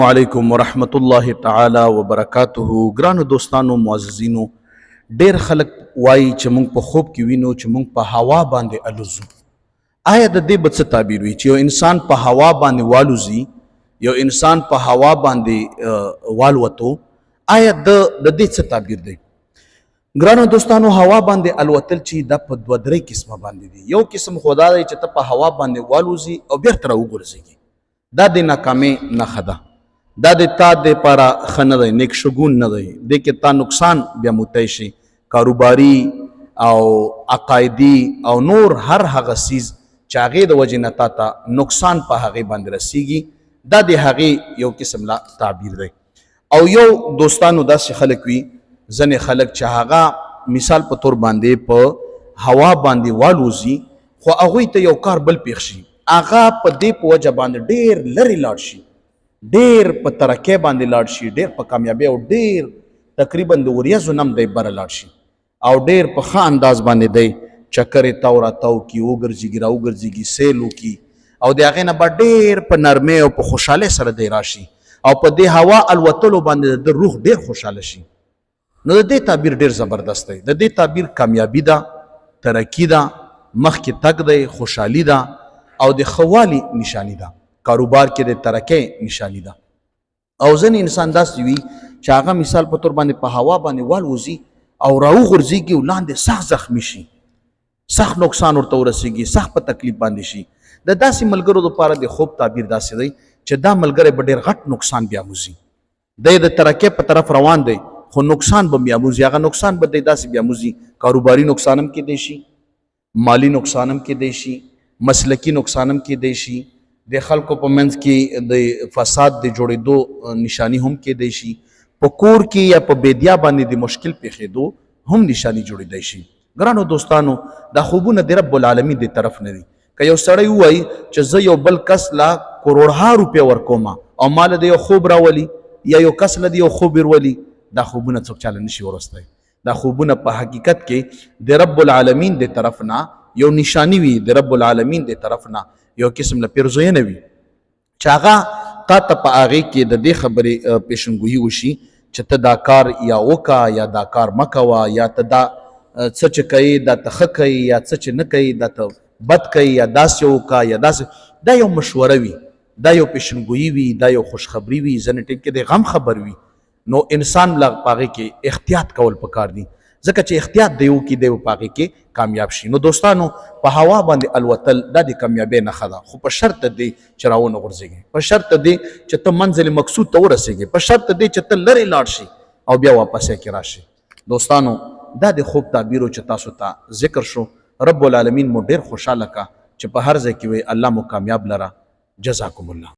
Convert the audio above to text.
علیکم ورحمت الله تعالی وبرکاته. ګرانو دوستانو معززینو، ډیر خلک وایي چې موږ په خوب کې وینو چې موږ په هوا باندې الوزو. آیا د دې به څه تعبیر وي چې یو انسان په هوا باندې والوزي، یو انسان په هوا باندې والوتو؟ آیا د دې څه تعبیر دی؟ ګرانو دوستانو، هوا باندې الوتل چې د په دوه درې قسمه باندې دي. یو قسم خدا دی چې ته په هوا باندې والوزي او بیرته راوګرځېږي، دا د ناکامۍ نښه ده. دا د تا د پاره ښه نه دی، نیک شګون نه دی. دې کې تا نقصان بیا موتی شي، کاروباري او عقایدي او نور هر هغه څیز چې هغې د وجې نه تا ته نقصان په هغې باندې رسیږي. دا د هغې یو قسم لا تعبیر دی. او یو دوستانو داسې خلک وي، ځینې خلک چې هغه مثال په طور باندې په هوا باندې والوزي، خو هغوی ته یو کار بل پیښ شي، هغه په دې په وجه باندې ډېر لرې لاړ شي، ډیر په ترقۍ باندې لاړ شي، ډیر په کامیابۍ او ډیر تقریبا د وریځو نم دی بره لاړ شي، او ډیر په ښه انداز باندې دی چکرې تاو راتاو کي، وګرځېږي راوګرځېږي، سیل وکي، او د هغې نه به ډیر په نرمۍ او په خوشحالۍ سره دی راشي، او په دې هوا الوتلو باندې د روح ډیر خوشحاله شي. نو د دې تعبیر ډیر زبردست دی. د دې تعبیر کامیابي ده، ترقي ده، مخکې تګ دی، خوشحالي ده، او د ښه والي نشاني ده. کاروبار کې د ترقۍ نشانی ده. او ځینې انسان داسې وي چې هغه مثال په طور باندې په هوا باندې والوزي او راوغورځېږي او لاندې سخت زخمي شي، سخت نقصان ورته ورسېږي، سخت په تکلیف باندې شي. د داسې ملګرو لپاره د خوب تعبیر داسې دی چې دا ملګری به ډېر غټ نقصان بیاموزي. دی د ترقۍ په طرف روان دی، خو نقصان به بیاموزي. هغه نقصان به دی داسې بیاموزي، کاروباري نقصان هم کیدی شي، مالی نقصان هم کیدی شي، مسلکي نقصان هم کیدی شي، د خلکو په منځ کې د فساد د جوړېدو نشانی هم کیدی شي، په کور کې یا په بیدیا باندې د مشکل پیښېدو هم نشانی جوړېدی شي. ګرانو دوستانو، دا خوبونه د رب العالمین د طرف نه دي. که یو سړی ووایي چې زه یو بل کس لا کروڑها روپۍ ورکوم او ماله د یو خوب راولي، یا یو کس له د یو خوب ورولي، دا خوبونه څوک چاله نشي ورستی. دا خوبونه په حقیقت کې د رب العالمین د طرف نه یو نشانی وي، د رب العالمین د طرف نه یو قسم له پیرزوینه وي چې هغه تا ته په هغې کې د دې خبرې پیشنګویي وشي چې ته دا کار یا وکه یا دا کار مه کوه، یا ته دا څه چې کوې دا ته ښه کوې، یا څه چې نه کوې دا ته بد کوې، یا داسې وکه یا داسې. دا یو مشوره وي، دا یو پیشنګویي وي، دا یو خوشخبري وي، ځینې ټیم کې د غم خبر وي. نو انسان له په هغې کې احتیاط کول پکار دي، ځکه چې احتیاط دی وکړي دی په هغې کې کامیاب شي. نو دوستانو، په هوا باندې الوتل دا د کامیابۍ نښه ده، خو په شرط دی چې راونه غورځېږي، په شرط دی چې ته منزل مقصود ته ورسېږي، په شرط دی چې ته لرې لاړ شي او بیا واپس یې کې راشي. دوستانو، دا د خوب تعبیرو چې تاسو ته ذکر شو. رب العالمین مو ډېر خوشحاله که چې په هر ځای کې وي الله مو کامیاب لره. جزاکم الله.